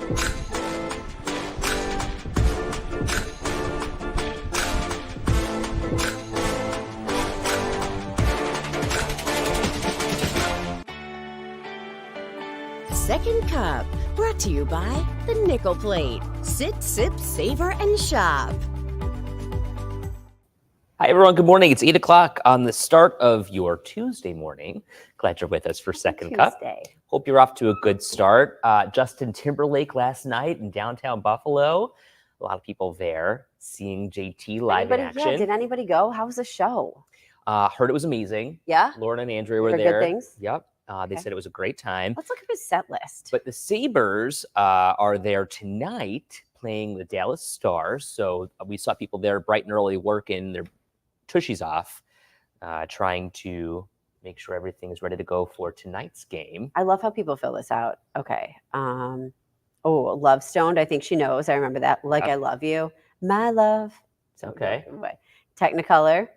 Second Cup, brought to you by the Nickel Plate. Sit, sip, savor, and shop. Hi, everyone. Good morning. It's 8 o'clock on the start of your Tuesday morning. Glad you're with us for Second Cup. Hope you're off to a good start. Justin Timberlake last night in downtown Buffalo. A lot of people there seeing JT live in action. Yeah, did anybody go? How was the show? Heard it was amazing. Yeah? Lauren and Andrea were Heard there. good things? Yep. They said it was a great time. Let's look at his set list. But the Sabres are there tonight playing the Dallas Stars. So we saw people there bright and early working their tushies off, trying to make sure everything is ready to go for tonight's game. I love how people fill this out. Okay. Love Stoned. I think she knows. I remember that. Like I Love You. My love. So Okay. Technicolor.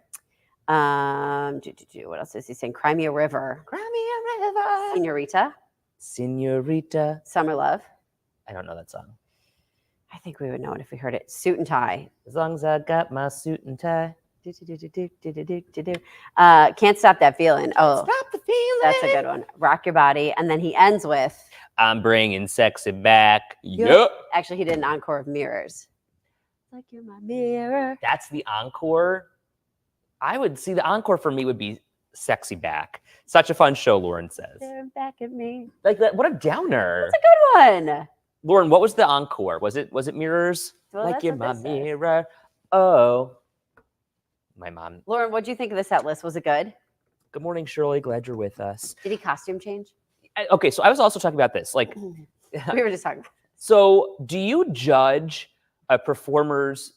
What else is he saying? Cry Me a River. Cry me a river. Senorita. Senorita. Summer Love. I don't know that song. I think we would know it if we heard it. Suit and Tie. As long as I got my suit and tie. Can't Stop That Feeling. Oh, Stop the feeling. that's a good one. Rock Your Body. And then he ends with, I'm bringing sexy back. Yep. Actually, he did an encore of Mirrors. Like you're my mirror. That's the encore. I would see the encore for me would be Sexy Back. Such a fun show, Lauren says. Staring back at me. Like that, what a downer. That's a good one. Lauren, what was the encore? Was it Mirrors? Well, like that's you're what my this says. mirror. Oh. My mom. Lauren, what do you think of the set list? Was it good? Good morning, Shirley. Glad you're with us. Did he costume change? Okay, so I was also talking about this. Like, We were just talking. so do you judge a performer's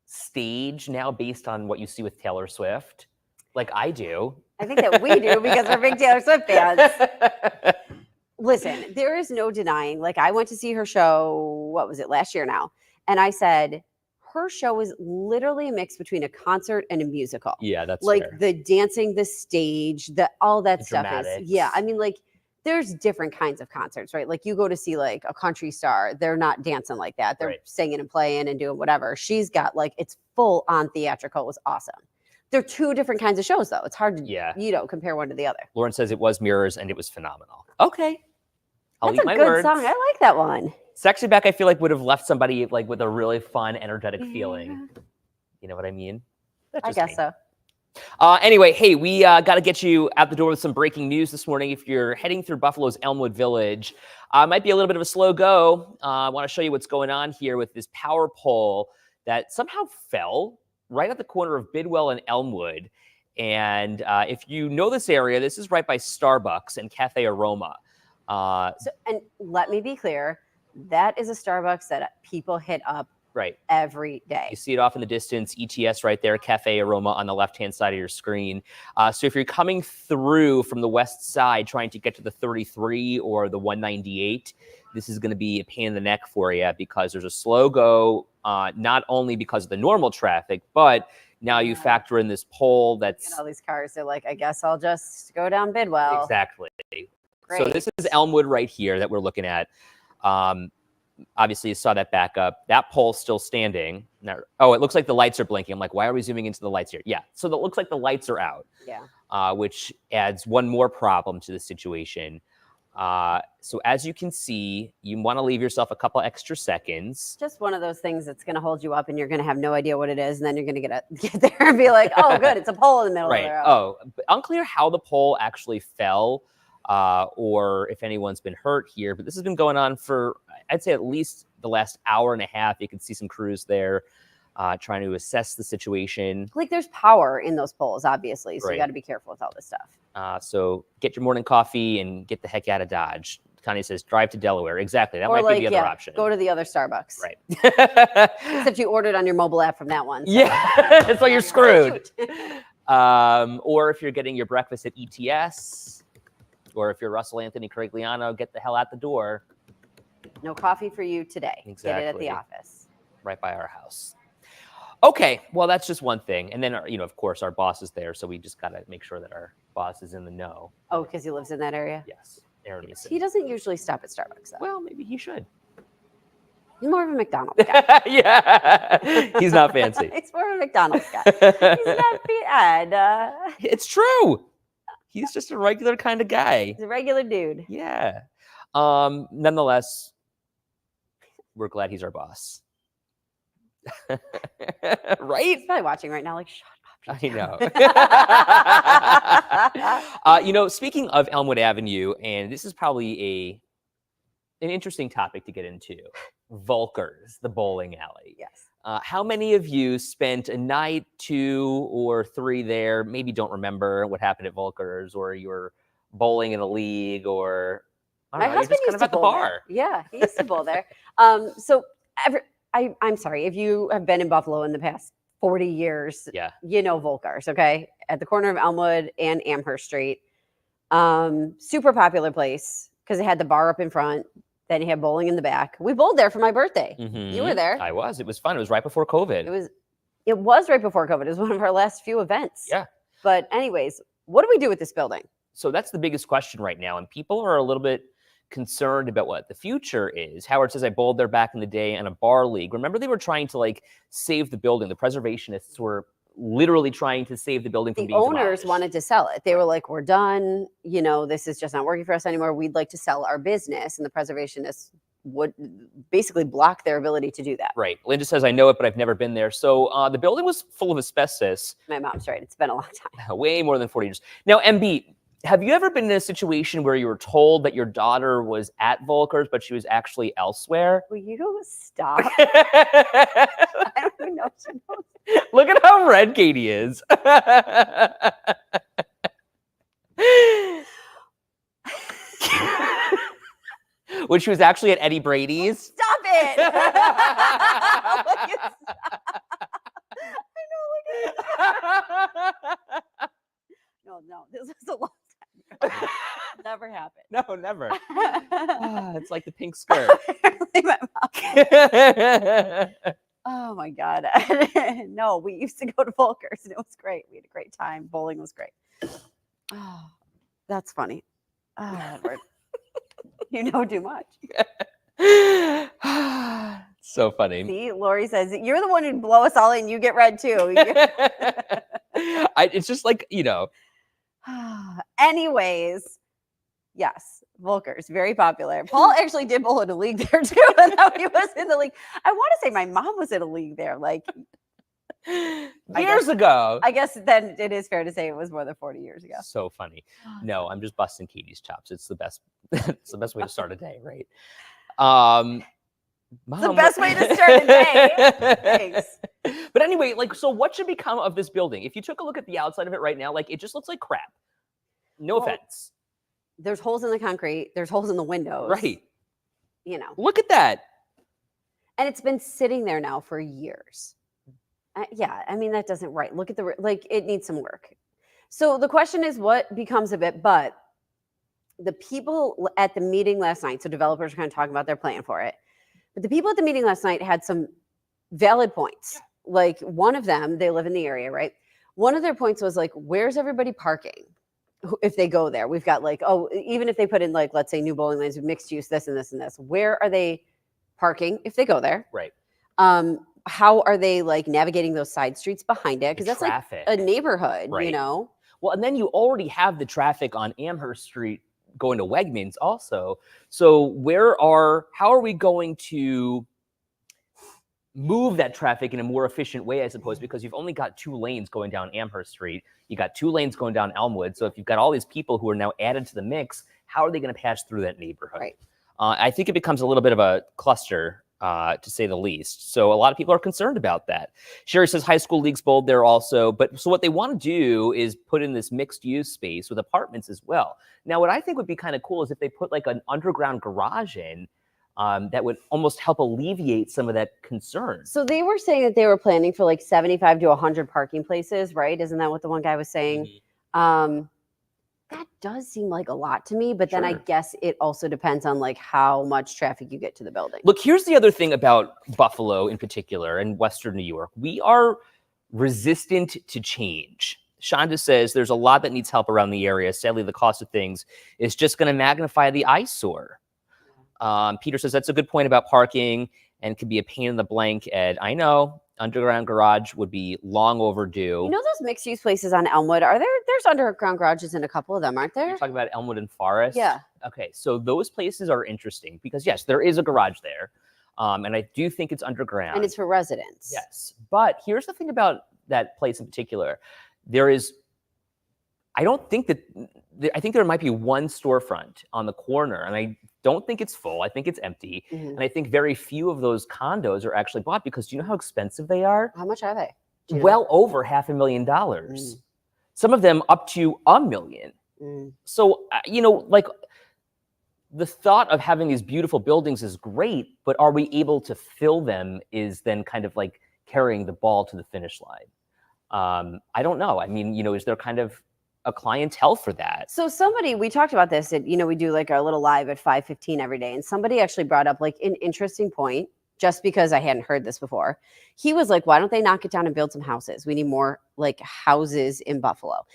stage now based on what you see with Taylor Swift? Like I do. I think that we do because we're big Taylor Swift fans. Listen, there is no denying. Like I went to see her show, what was it, last year now? And I said, her show is literally a mix between a concert and a musical. Yeah, that's like fair. the dancing, the stage, all that The stuff dramatics. is. Yeah, I mean, like there's different kinds of concerts, right? Like you go to see like a country star, they're not dancing like that. They're Right. singing and playing and doing whatever. She's got like it's full on theatrical. It was awesome. They're two different kinds of shows, though. It's hard to compare one to the other. Lauren says it was Mirrors and it was phenomenal. Okay. I'll That's eat my a good words. song. I like that one. Sexy Back, I feel like would have left somebody like with a really fun, energetic feeling. You know what I mean? That's I just guess me. so. Anyway, hey, we got to get you out the door with some breaking news this morning. If you're heading through Buffalo's Elmwood Village, might be a little bit of a slow go. I want to show you what's going on here with this power pole that somehow fell right at the corner of Bidwell and Elmwood. And if you know this area, this is right by Starbucks and Cafe Aroma. And let me be clear, that is a Starbucks that people hit up Right. every day. You see it off in the distance, ETS right there, Cafe Aroma on the left-hand side of your screen. So if you're coming through from the west side trying to get to the 33 or the 198, this is going to be a pain in the neck for you because there's a slow go, not only because of the normal traffic, but now you factor in this pole that's... And all these cars, they're like, I guess I'll just go down Bidwell. Exactly. Great. So this is Elmwood right here that we're looking at. Obviously, you saw that back up. That pole's still standing. Now, oh, it looks like the lights are blinking. I'm like, why are we zooming into the lights here? Yeah, so it looks like the lights are out, which adds one more problem to the situation. So as you can see, you want to leave yourself a couple extra seconds. Just one of those things that's going to hold you up and you're going to have no idea what it is. And then you're going to get there and be like, oh, good, it's a pole in the middle Right. of the road. Oh, but unclear how the pole actually fell or if anyone's been hurt here. But this has been going on for, I'd say, at least the last hour and a half. You can see some crews there trying to assess the situation. Like there's power in those poles, obviously. So Right. you got to be careful with all this stuff. So get your morning coffee and get the heck out of Dodge. Connie says, drive to Delaware. Exactly. That Or might be the other option. Go to the other Starbucks. Right. Except you ordered on your mobile app from that one. So. Yeah. So you're screwed. Or if you're getting your breakfast at ETS, or if you're Russell Anthony Carigliano, get the hell out the door. No coffee for you today. Exactly. Get it at the office. Right by our house. Okay, well, that's just one thing. And then, of course, our boss is there, so we just got to make sure that our boss is in the know. Oh, because he lives in that area? Yes. Aaron Mason. He doesn't usually stop at Starbucks, though. Well, maybe he should. He's more of a McDonald's guy. Yeah, he's not fancy. He's more of a McDonald's guy. He's not bad. It's true. He's just a regular kind of guy. He's a regular dude. Yeah. Nonetheless, we're glad he's our boss. Right? He's probably watching right now, like, shut up. I know. Speaking of Elmwood Avenue, and this is probably an interesting topic to get into. Volkers, the bowling alley. Yes. How many of you spent a night, 2 or 3 there, maybe don't remember what happened at Volkers, or you were bowling in a league, or I don't know, you're just kind of at the bar. There. Yeah, he used to bowl there. I'm sorry, if you have been in Buffalo in the past 40 years, Yeah. you know Volkers, okay? At the corner of Elmwood and Amherst Street. Super popular place because it had the bar up in front. Then you had bowling in the back. We bowled there for my birthday. You were there. I was. It was fun. It was right before COVID. It was right before COVID. It was one of our last few events. Yeah. But anyways, what do we do with this building? So that's the biggest question right now. And people are a little bit concerned about what the future is. Howard says, I bowled there back in the day in a bar league. Remember, they were trying to save the building. The preservationists were literally trying to save the building from being demolished. The owners demolished. wanted to sell it. They were like, we're done. This is just not working for us anymore. We'd like to sell our business. And the preservationists would basically block their ability to do that. Right. Linda says, I know it, but I've never been there. So the building was full of asbestos. My mom's right. It's been a long time. Way more than 40 years. Now, MB, have you ever been in a situation where you were told that your daughter was at Volkers, but she was actually elsewhere? Will you stop? I don't even know if she knows. Look at how red Katie is. When she was actually at Eddie Brady's. Stop it! Will you stop? I know, look at it. No, this was a long time ago. Never happened. No, never. It's like the pink skirt. My mom. Oh my God. No, we used to go to Volkers and it was great. We had a great time. Bowling was great. Oh, that's funny. Oh, Edward. You know too much. So funny. See, Lori says, you're the one who'd blow us all in. You get red too. It's just Anyways, yes, Volkers, very popular. Paul actually did bowl in a league there too. And now he was in the league. I want to say my mom was in a league there years ago. I guess then it is fair to say it was more than 40 years ago. So funny. No, I'm just busting Katie's chops. It's the best. It's the best way to start a day, right? Mom, it's the best way to start a day. Thanks. But anyway, so what should become of this building? If you took a look at the outside of it right now, it just looks like crap. No offense. There's holes in the concrete. There's holes in the windows. Right. Look at that. And it's been sitting there now for years. Yeah, I mean, that doesn't right. Look at it needs some work. So the question is what becomes of it, but the people at the meeting last night, so developers are kind of talking about their plan for it, but the people at the meeting last night had some valid points. One of them, they live in the area, right? One of their points was where's everybody parking if they go there? We've got even if they put in let's say new bowling lanes with mixed use, this and this and this, where are they parking if they go there? Right. How are they navigating those side streets behind it? Because that's traffic. A neighborhood, Right. Well, and then you already have the traffic on Amherst Street going to Wegmans also. So how are we going to move that traffic in a more efficient way, I suppose, because you've only got 2 lanes going down Amherst Street. You got 2 lanes going down Elmwood. So if you've got all these people who are now added to the mix, how are they going to pass through that neighborhood? Right. I think it becomes a little bit of a cluster, to say the least. So a lot of people are concerned about that. Sherry says high school leagues bowled there also. But so what they want to do is put in this mixed use space with apartments as well. Now, what I think would be kind of cool is if they put an underground garage in, that would almost help alleviate some of that concern. So they were saying that they were planning for 75 to 100 parking places, right? Isn't that what the one guy was saying? Mm-hmm. That does seem like a lot to me, but then I guess it also depends on how much traffic you get to the building. Look, here's the other thing about Buffalo in particular and Western New York. We are resistant to change. Shonda says there's a lot that needs help around the area. Sadly, the cost of things is just going to magnify the eyesore. Peter says that's a good point about parking and can be a pain in the blank, Ed. I know. Underground garage would be long overdue. You know those mixed-use places on Elmwood? There's underground garages in a couple of them, aren't there? You're talking about Elmwood and Forest? Yeah. Okay, so those places are interesting because, yes, there is a garage there. And I do think it's underground. And it's for residents. Yes. But here's the thing about that place in particular. I think there might be one storefront on the corner, and I don't think it's full. I think it's empty. And I think very few of those condos are actually bought because do you know how expensive they are? How much are they? Do you know? Well over $500,000. Some of them up to $1 million. So, like the thought of having these beautiful buildings is great, but are we able to fill them is then kind of like carrying the ball to the finish line. I don't know. I mean, is there kind of a clientele for that? So we talked about this at, we do like our little live at 5:15 every day. And somebody actually brought up like an interesting point, just because I hadn't heard this before. He was like, why don't they knock it down and build some houses? We need more like houses in Buffalo.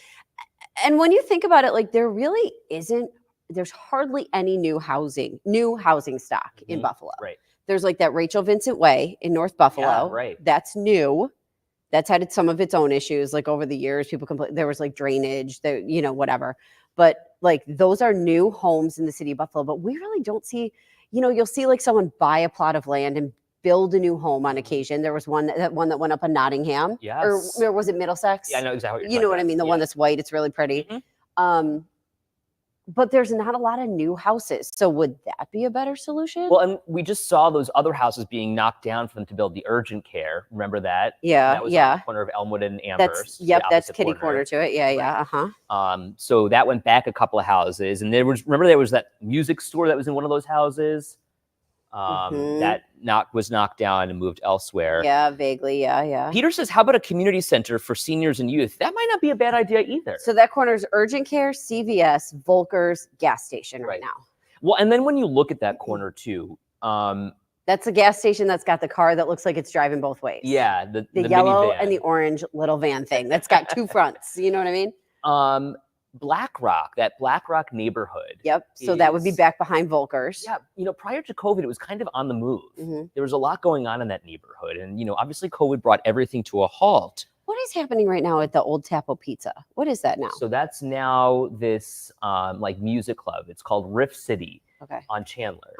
And when you think about it, like there's hardly any new housing stock in Buffalo. Right. There's like that Rachel Vincent Way in North Buffalo. Yeah, right. That's new. That's had some of its own issues. Like over the years, people complain. There was like drainage, whatever. But like those are new homes in the city of Buffalo. But we really don't see, you'll see like someone buy a plot of land and build a new home on occasion. There was one that went up in Nottingham. Yes. Or was it Middlesex? Yeah, I know exactly what you're You know what I mean? The one that's white. It's really pretty. But there's not a lot of new houses. So would that be a better solution? Well, and we just saw those other houses being knocked down for them to build the urgent care. Remember that? Yeah, that was yeah. on the corner of Elmwood and Amherst. That's kitty corner to it. Yeah, Right. So that went back a couple of houses, and there was that music store that was in one of those houses. That was knocked down and moved elsewhere. Yeah, vaguely. Yeah. Peter says, how about a community center for seniors and youth? That might not be a bad idea either. So that corner's urgent care, CVS, Volker's, gas station right now. Well, and then when you look at that corner too, that's a gas station that's got the car that looks like it's driving both ways. Yeah, the yellow minivan. and the orange little van thing that's got two fronts. You know what I mean? Black Rock, that Black Rock neighborhood. Yep. So that would be back behind Volker's. Yeah. Prior to COVID, it was kind of on the move. There was a lot going on in that neighborhood. And, obviously COVID brought everything to a halt. What is happening right now at the Old Tapo Pizza? What is that now? So that's now this like music club. It's called Riff City on Chandler.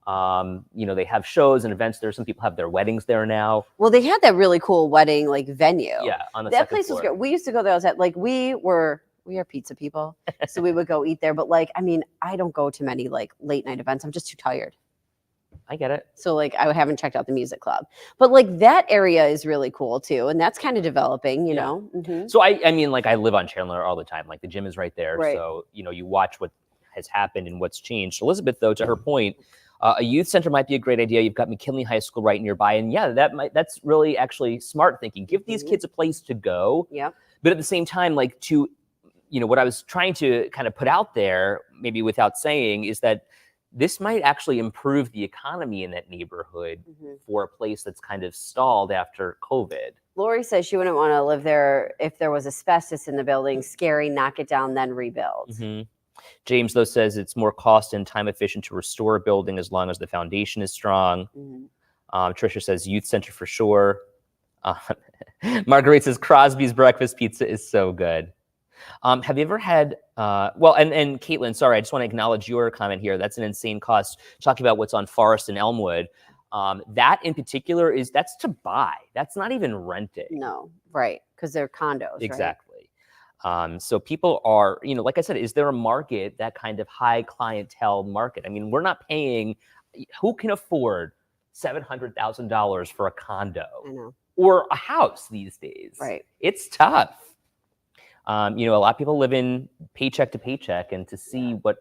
They have shows and events there. Some people have their weddings there now. Well, they had that really cool wedding like venue. Yeah, on the that second place floor. was great. We used to go there. I was at like we are pizza people, so we would go eat there. But like, I mean, I don't go to many like late night events. I'm just too tired. I get it. So like, I haven't checked out the music club, but like that area is really cool too, and that's kind of developing, you know. So I mean, like I live on Chandler all the time. Like the gym is right there, Right. so you watch what has happened and what's changed. Elizabeth, though, to her point, a youth center might be a great idea. You've got McKinley High School right nearby, and that's really actually smart thinking. Give these kids a place to go. Yeah. But at the same time, like what I was trying to kind of put out there, maybe without saying, is that this might actually improve the economy in that neighborhood for a place that's kind of stalled after COVID. Lori says she wouldn't want to live there if there was asbestos in the building. Scary, knock it down, then rebuild. James, though, says it's more cost and time efficient to restore a building as long as the foundation is strong. Trisha says youth center for sure. Marguerite says Crosby's breakfast pizza is so good. Have you ever had, and Caitlin, sorry, I just want to acknowledge your comment here. That's an insane cost. Talking about what's on Forest and Elmwood. That in particular that's to buy. That's not even renting. No, right. Because they're condos. Exactly. So people are, like I said, is there a market, that kind of high clientele market? I mean, we're not paying, who can afford $700,000 for a condo? I know. Or a house these days? Right. It's tough. A lot of people live in paycheck to paycheck, and to see what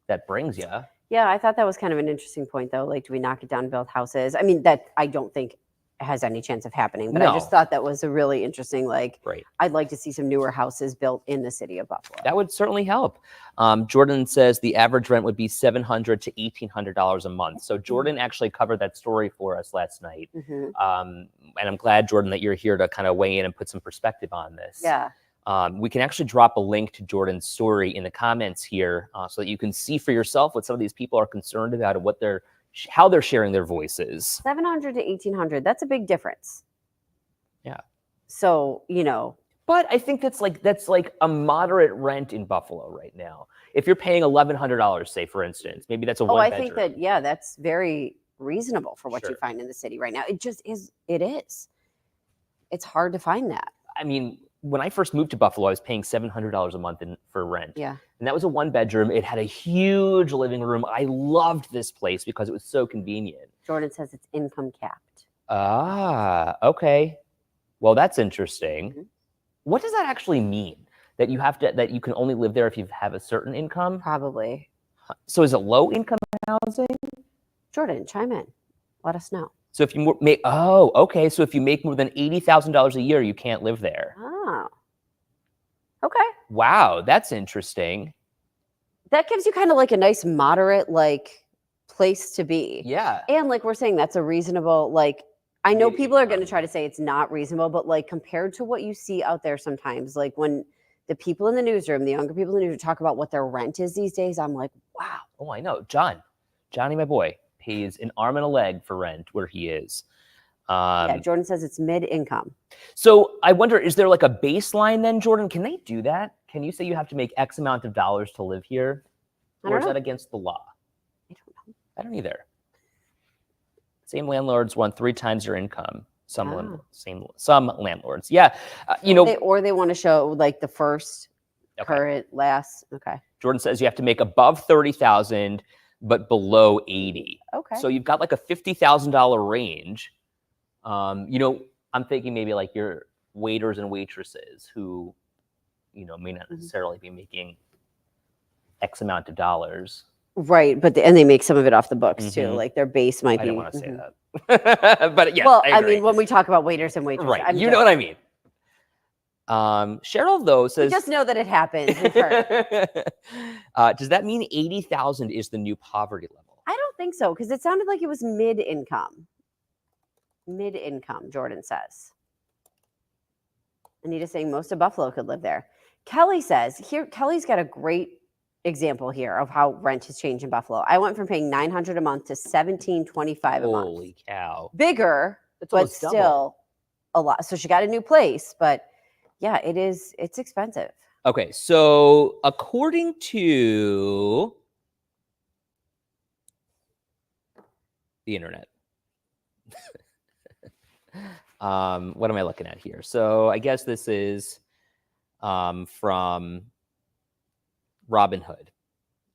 that brings you. Yeah, I thought that was kind of an interesting point, though. Like, do we knock it down and build houses? I mean, that I don't think has any chance of happening, but I just thought that was a really interesting, Right. I'd like to see some newer houses built in the city of Buffalo. That would certainly help. Jordan says the average rent would be $700 to $1,800 a month. So Jordan actually covered that story for us last night. And I'm glad, Jordan, that you're here to kind of weigh in and put some perspective on this. Yeah. We can actually drop a link to Jordan's story in the comments here so that you can see for yourself what some of these people are concerned about and how they're sharing their voices. 700 to 1,800. That's a big difference. Yeah. So, you know. But I think that's like a moderate rent in Buffalo right now. If you're paying $1,100, say for instance, maybe that's a one bedroom. I think that, yeah, that's very reasonable for what you Sure. find in the city right now. It just is. It is. It's hard to find that. I mean, when I first moved to Buffalo, I was paying $700 a month for rent. Yeah. And that was a one bedroom. It had a huge living room. I loved this place because it was so convenient. Jordan says it's income capped. Ah, okay. Well, that's interesting. Mm-hmm. What does that actually mean? That you can only live there if you have a certain income? Probably. So is it low income housing? Jordan, chime in. Let us know. So if you make, okay. So if you make more than $80,000 a year, you can't live there. Oh. Okay. Wow, that's interesting. That gives you kind of like a nice moderate like place to be. Yeah. And like we're saying, that's a reasonable, like, I know Maybe, people are going to try to say it's not reasonable, but like compared to what you see out there sometimes, like when the people in the newsroom, the younger people in the newsroom talk about what their rent is these days, I'm like, wow. Oh, I know. Johnny, my boy, pays an arm and a leg for rent where he is. Yeah, Jordan says it's mid-income. So I wonder, is there like a baseline then, Jordan? Can they do that? Can you say you have to make X amount of dollars to live here? Or is that against the law? I don't know. I don't either. Same landlords want 3 times your income. Some landlords. Yeah. Or they want to show like the first, current, last. Okay. Jordan says you have to make above 30,000, but below 80. Okay. So you've got like a $50,000 range. I'm thinking maybe like your waiters and waitresses who, may not necessarily be making X amount of dollars. Right, but they make some of it off the books too. Like their base might be. I don't want to say that, but yes. Well, I mean, when we talk about waiters and waitresses, right? You know what I mean. Cheryl though says, just know that it happens. With her. Does that mean 80,000 is the new poverty level? I don't think so because it sounded like it was mid-income. Mid-income, Jordan says. Anita saying most of Buffalo could live there. Kelly says here. Kelly's got a great example here of how rent has changed in Buffalo. I went from paying $900 a month to $1,725 a month. Holy cow! Bigger, but still a lot. So she got a new place, but yeah, it's expensive. Okay, so according to the internet, what am I looking at here? So I guess this is from Robinhood.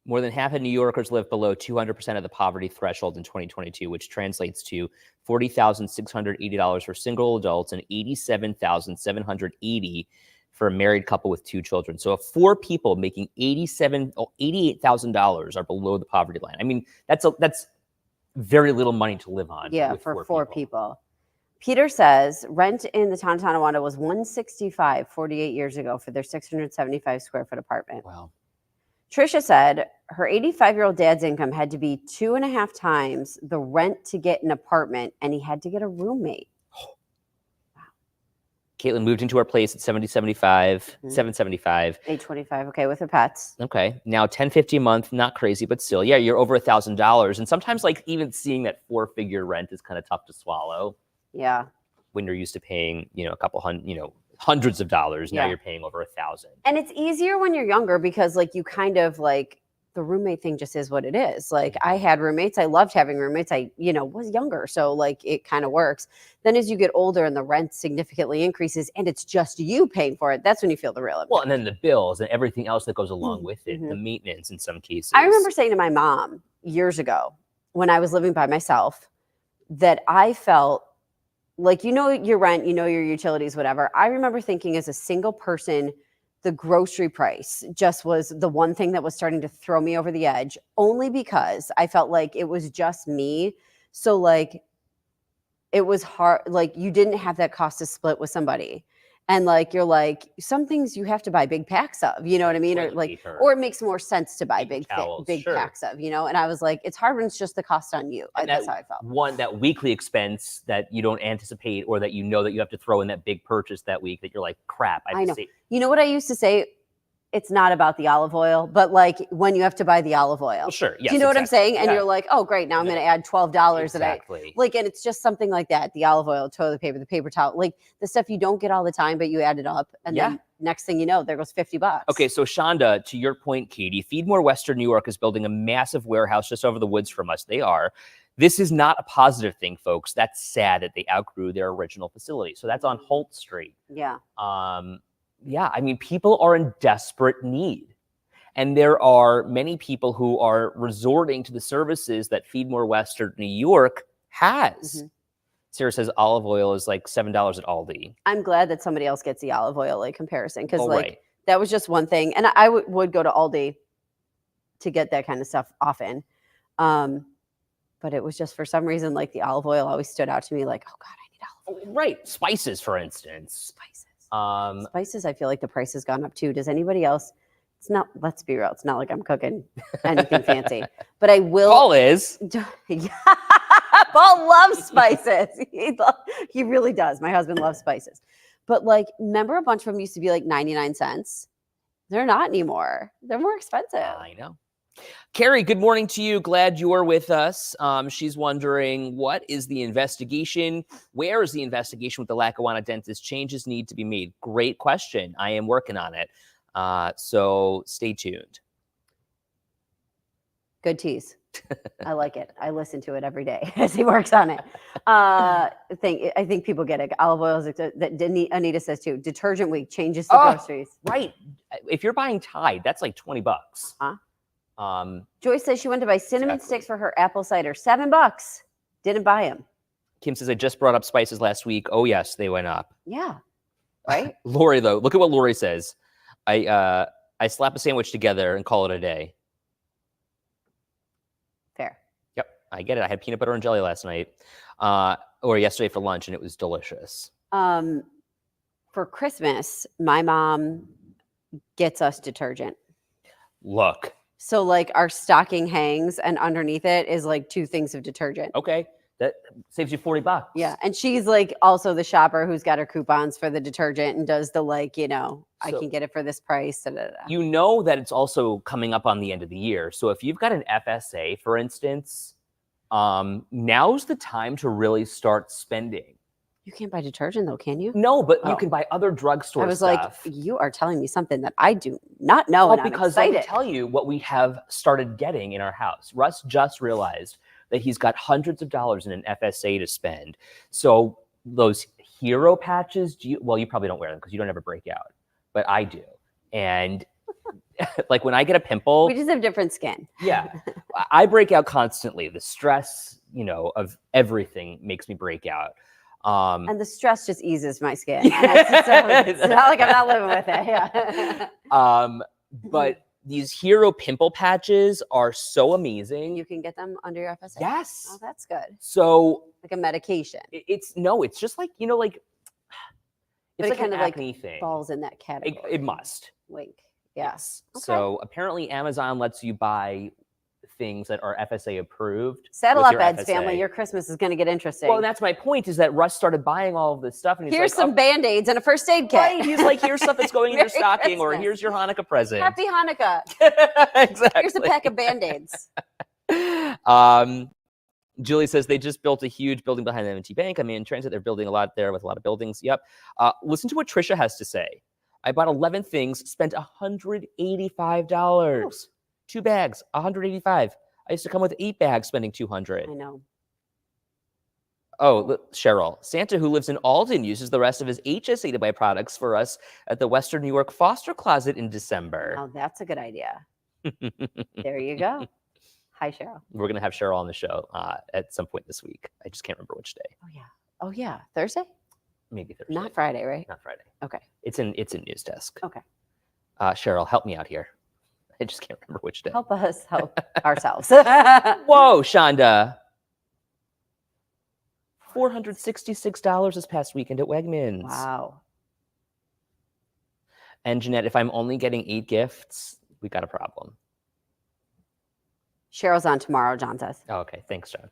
More than half of New Yorkers live below 200% of the poverty threshold in 2022, which translates to $40,680 for single adults and $87,780 for a married couple with 2 children. So if 4 people making $88,000 are below the poverty line, I mean, that's very little money to live on. Yeah, for 4 people. Peter says rent in the town of Tonawanda was $165 48 years ago for their 675 square foot apartment. Wow. Trisha said her 85-year-old dad's income had to be 2.5 times the rent to get an apartment, and he had to get a roommate. Wow. Caitlin moved into our place at $775. $825, okay, with her pets. Okay, now $1,050 a month, not crazy, but still, yeah, you're over $1,000. And sometimes, like, even seeing that 4-figure rent is kind of tough to swallow. Yeah. When you're used to paying, a couple hundred, hundreds of dollars. Now you're paying over $1,000. And it's easier when you're younger because like you kind of like the roommate thing just is what it is. Like I had roommates. I loved having roommates. I, was younger. So like it kind of works. Then as you get older and the rent significantly increases and it's just you paying for it, that's when you feel the real impact. Well, and then the bills and everything else that goes along with it, the maintenance in some cases. I remember saying to my mom years ago when I was living by myself that I felt like, your rent, your utilities, whatever. I remember thinking as a single person, the grocery price just was the one thing that was starting to throw me over the edge, only because I felt like it was just me. So like, it was hard. Like you didn't have that cost to split with somebody. And like you're like, some things you have to buy big packs of, you know what I mean? Or Toilet like, paper, or it makes more sense to buy paper big towels, big sure. packs of, you know? And I was like, it's hard when it's just the cost on you. And That's how I felt. that weekly expense that you don't anticipate, or that you know that you have to throw in that big purchase that week, that you're like, crap, I know. saved. You know what I used to say? It's not about the olive oil, but like when you have to buy the olive oil. Well, sure. Yes, Do you know what I'm exactly. saying? And you're like, oh, great. Now I'm going to add $12 Exactly. like, and it's just something like that. The olive oil, toilet paper, the paper towel, like the stuff you don't get all the time, but you add it up. And then next thing you know, there goes $50. Okay. So Shonda, to your point, Katie, Feedmore Western New York is building a massive warehouse just over the woods from us. They are. This is not a positive thing, folks. That's sad that they outgrew their original facility. So that's on Holt Street. Yeah. Yeah. I mean, people are in desperate need. And there are many people who are resorting to the services that Feedmore Western New York has. Mm-hmm. Sarah says olive oil is like $7 at Aldi. I'm glad that somebody else gets the olive oil like comparison, because like right. that was just one thing. And I would go to Aldi to get that kind of stuff often. But it was just for some reason, like the olive oil always stood out to me like, oh God, I need olive oil. Right. Spices, for instance. Spices, I feel like the price has gone up too. Does anybody else? It's not, let's be real. It's not like I'm cooking anything fancy, but I will. Paul is. Paul loves spices. He really does. My husband loves spices. But like, remember a bunch of them used to be like 99 cents? They're not anymore. They're more expensive. I know. Carrie, good morning to you. Glad you're with us. She's wondering, what is the investigation? Where is the investigation with the Lackawanna dentist? Changes need to be made. Great question. I am working on it. So stay tuned. Good tease. I like it. I listen to it every day as he works on it. I think people get it. Olive oil is that Anita says too. Detergent week changes the groceries. Right. If you're buying Tide, that's like $20. Joyce says she went to buy cinnamon sticks for her apple cider. $7. Didn't buy them. Kim says, I just brought up spices last week. Oh yes, they went up. Yeah. Right. Lori, though, look at what Lori says. I slap a sandwich together and call it a day. Fair. Yep, I get it. I had peanut butter and jelly last night, or yesterday for lunch, and it was delicious. For Christmas, my mom gets us detergent. Look. So like our stocking hangs, and underneath it is like 2 things of detergent. Okay. That saves you $40. Yeah. And she's like also the shopper who's got her coupons for the detergent and does the like, I can get it for this price. You know that it's also coming up on the end of the year. So if you've got an FSA, for instance, now's the time to really start spending. You can't buy detergent though, can you? No, but you can buy other drugstore stuff. I was like, you are telling me something that I do not know. And because I can tell you what we have started getting in our house. Russ just realized that he's got hundreds of dollars in an FSA to spend. So those hero patches, you probably don't wear them because you don't ever break out, but I do. And like when I get a pimple, we just have different skin. Yeah, I break out constantly. The stress, of everything makes me break out. And the stress just eases my skin. It's not like I'm not living with it. Yeah. But these hero pimple patches are so amazing. You can get them under your FSA. Yes. Oh, that's good. So like a medication. It's just like, it's like kind of acne thing. Falls in that category. It must. Wink. Yes. Okay. So apparently Amazon lets you buy things that are FSA approved. Saddle up, Ed's family. Your Christmas is going to get interesting. Well, that's my point, is that Russ started buying all of this stuff. And he's here's some Band-Aids and a first aid kit. Right. He's like, here's stuff that's going in your stocking, or here's your Hanukkah present. Happy Hanukkah. Exactly. Here's a pack of Band-Aids. Julie says they just built a huge building behind the M&T Bank. I'm in transit. They're building a lot there with a lot of buildings. Yep. Listen to what Trisha has to say. I bought 11 things, spent $185. Ooh. 2 bags, $185. I used to come with 8 bags, spending $200. I know. Oh, look, Cheryl. Santa, who lives in Alden, uses the rest of his HSA to buy products for us at the Western New York Foster Closet in December. Oh, that's a good idea. There you go. Hi, Cheryl. We're going to have Cheryl on the show at some point this week. I just can't remember which day. Oh, yeah. Thursday? Maybe Thursday. Not Friday, right? Not Friday. Okay. It's in News Desk. Okay. Cheryl, help me out here. I just can't remember which day. Help us help ourselves. Whoa, Shonda. $466 this past weekend at Wegmans. Wow. And Jeanette, if I'm only getting 8 gifts, we got a problem. Cheryl's on tomorrow, John says. Oh, okay. Thanks, John.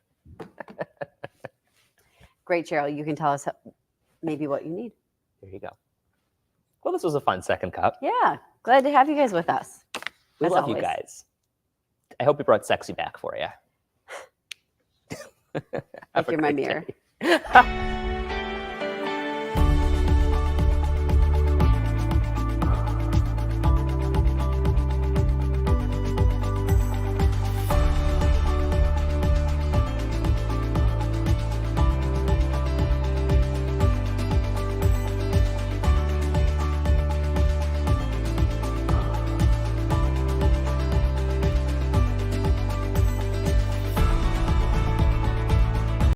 Great, Cheryl. You can tell us maybe what you need. There you go. Well, this was a fun second cup. Yeah. Glad to have you guys with us. We as love you always. guys. I hope we brought sexy back for you. Like you're my mirror.